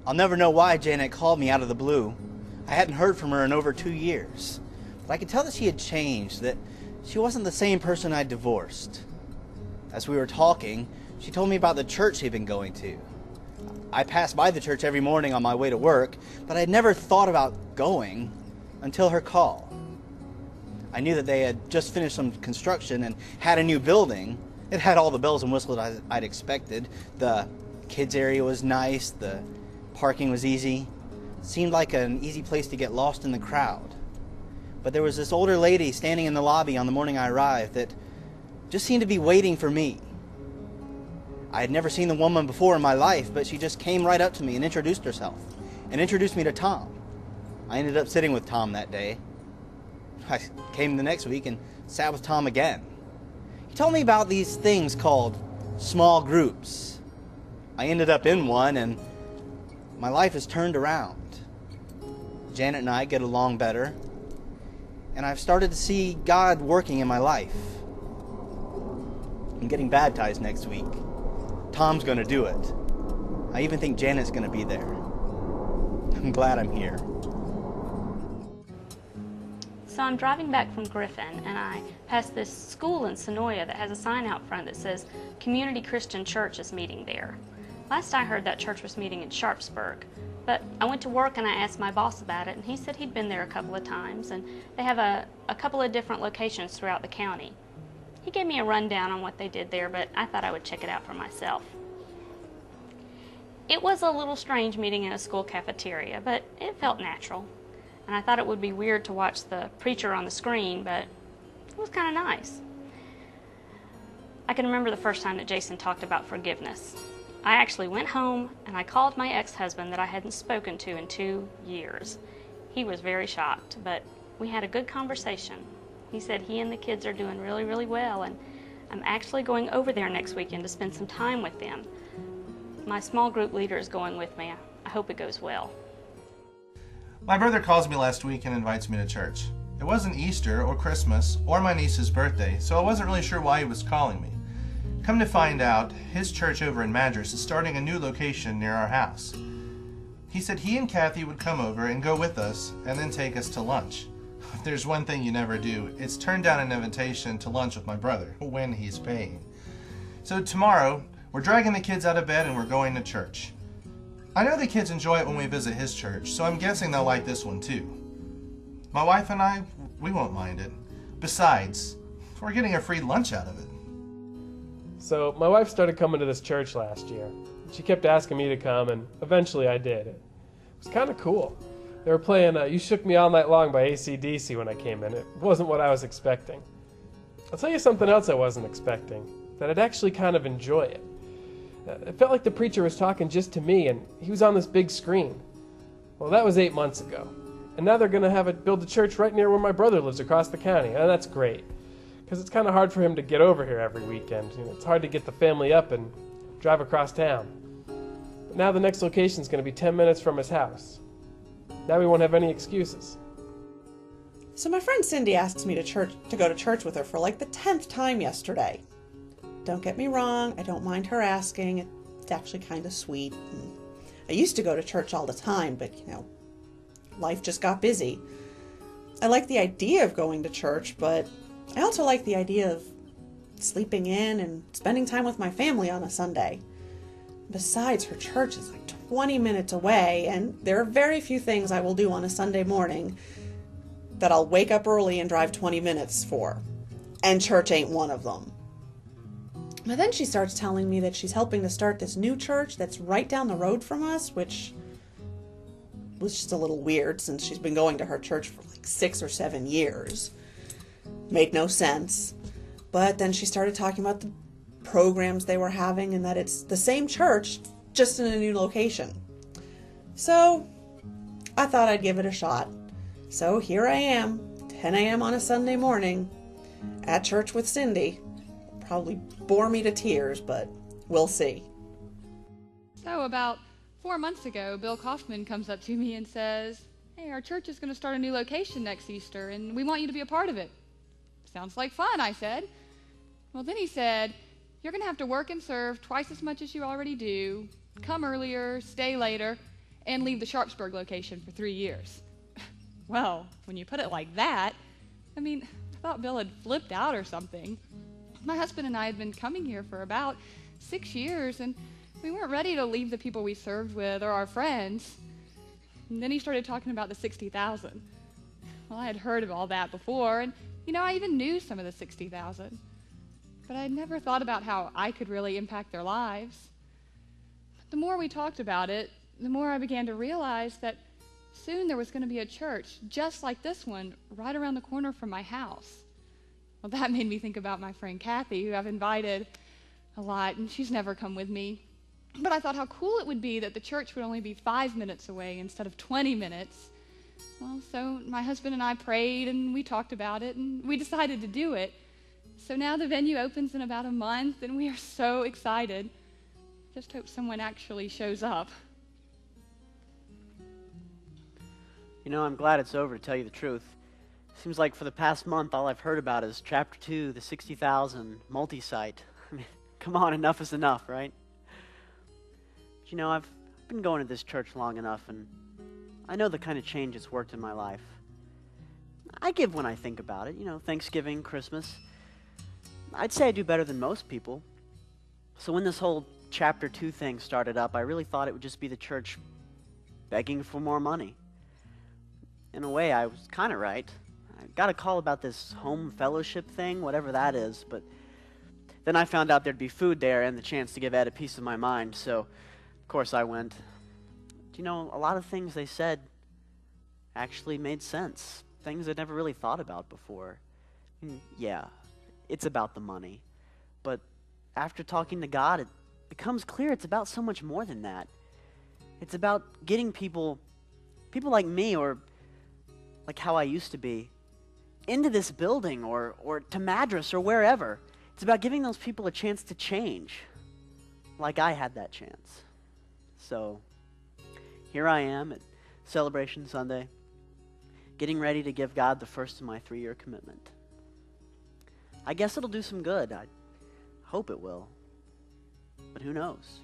I'll never know why Janet called me out of the blue. I hadn't heard from her in over 2 years. But I could tell that she had changed, that she wasn't the same person I'd divorced. As we were talking, she told me about the church she'd been going to. I passed by the church every morning on my way to work, but I'd never thought about going until her call. I knew that they had just finished some construction and had a new building. It had all the bells and whistles I'd expected. The kids area was nice, the parking was easy. It seemed like an easy place to get lost in the crowd. But there was this older lady standing in the lobby on the morning I arrived that just seemed to be waiting for me. I had never seen the woman before in my life, but she just came right up to me and introduced herself, and introduced me to Tom. I ended up sitting with Tom that day. I came the next week and sat with Tom again. He told me about these things called small groups. I ended up in one, and my life has turned around. Janet and I get along better, and I've started to see God working in my life. I'm getting baptized next week. Tom's going to do it. I even think Janet's going to be there. I'm glad I'm here. So I'm driving back from Griffin, and I pass this school in Sonoya that has a sign out front that says Community Christian Church is meeting there. Last I heard, that church was meeting in Sharpsburg, but I went to work and I asked my boss about it, and he said he'd been there a couple of times, and they have a couple of different locations throughout the county. He gave me a rundown on what they did there, but I thought I would check it out for myself. It was a little strange meeting in a school cafeteria, but it felt natural. And I thought it would be weird to watch the preacher on the screen, but it was kind of nice. I can remember the first time that Jason talked about forgiveness. I actually went home and I called my ex-husband that I hadn't spoken to in 2 years. He was very shocked, but we had a good conversation. He said he and the kids are doing really, really well, and I'm actually going over there next weekend to spend some time with them. My small group leader is going with me. I hope it goes well. My brother calls me last week and invites me to church. It wasn't Easter or Christmas or my niece's birthday, so I wasn't really sure why he was calling me. Come to find out, his church over in Madras is starting a new location near our house. He said he and Kathy would come over and go with us and then take us to lunch. If there's one thing you never do, it's turn down an invitation to lunch with my brother when he's paying. So tomorrow, we're dragging the kids out of bed and we're going to church. I know the kids enjoy it when we visit his church, so I'm guessing they'll like this one too. My wife and I, we won't mind it. Besides, we're getting a free lunch out of it. So my wife started coming to this church last year. She kept asking me to come, and eventually I did. It was kind of cool. They were playing You Shook Me All Night Long by AC/DC when I came in. It wasn't what I was expecting. I'll tell you something else I wasn't expecting, that I'd actually kind of enjoy it. It felt like the preacher was talking just to me, and he was on this big screen. Well, that was 8 months ago. And now they're going to build a church right near where my brother lives across the county, and that's great. Because it's kind of hard for him to get over here every weekend. It's hard to get the family up and drive across town. But now the next location is going to be 10 minutes from his house. Now we won't have any excuses. So my friend Cindy asks me to go to church with her for like the 10th time yesterday. Don't get me wrong, I don't mind her asking. It's actually kind of sweet. I used to go to church all the time, but life just got busy. I like the idea of going to church, but I also like the idea of sleeping in and spending time with my family on a Sunday. Besides, her church is like 20 minutes away, and there are very few things I will do on a Sunday morning that I'll wake up early and drive 20 minutes for. And church ain't one of them. But then she starts telling me that she's helping to start this new church that's right down the road from us, which was just a little weird since she's been going to her church for like 6 or 7 years. Made no sense. But then she started talking about the programs they were having and that it's the same church, just in a new location. So I thought I'd give it a shot. So here I am, 10 a.m. on a Sunday morning, at church with Cindy. Probably bore me to tears, but we'll see. So about 4 months ago, Bill Kaufman comes up to me and says, "Hey, our church is going to start a new location next Easter, and we want you to be a part of it." "Sounds like fun," I said. Well, then he said, "You're going to have to work and serve twice as much as you already do, come earlier, stay later, and leave the Sharpsburg location for 3 years. Well, when you put it like that, I mean, I thought Bill had flipped out or something. My husband and I had been coming here for about 6 years, and we weren't ready to leave the people we served with or our friends. And then he started talking about the 60,000. Well, I had heard of all that before, and, I even knew some of the 60,000. But I had never thought about how I could really impact their lives. But the more we talked about it, the more I began to realize that soon there was going to be a church just like this one right around the corner from my house. Well, that made me think about my friend Kathy, who I've invited a lot, and she's never come with me. But I thought how cool it would be that the church would only be 5 minutes away instead of 20 minutes. Well, so my husband and I prayed, and we talked about it, and we decided to do it. So now the venue opens in about a month, and we are so excited. Just hope someone actually shows up. I'm glad it's over, to tell you the truth. Seems like for the past month, all I've heard about is Chapter 2, the 60,000, multi-site. I mean, come on, enough is enough, right? But I've been going to this church long enough, and I know the kind of change it's worked in my life. I give when I think about it, Thanksgiving, Christmas. I'd say I do better than most people. So when this whole Chapter 2 thing started up, I really thought it would just be the church begging for more money. In a way, I was kind of right. I got a call about this home fellowship thing, whatever that is, but then I found out there'd be food there and the chance to give Ed a piece of my mind, so of course I went. A lot of things they said actually made sense. Things I'd never really thought about before. Yeah, it's about the money. But after talking to God, it becomes clear it's about so much more than that. It's about getting people like me, or like how I used to be, into this building or to Madras or wherever. It's about giving those people a chance to change, like I had that chance. So here I am at Celebration Sunday, getting ready to give God the first of my 3-year commitment. I guess it'll do some good. I hope it will. But who knows?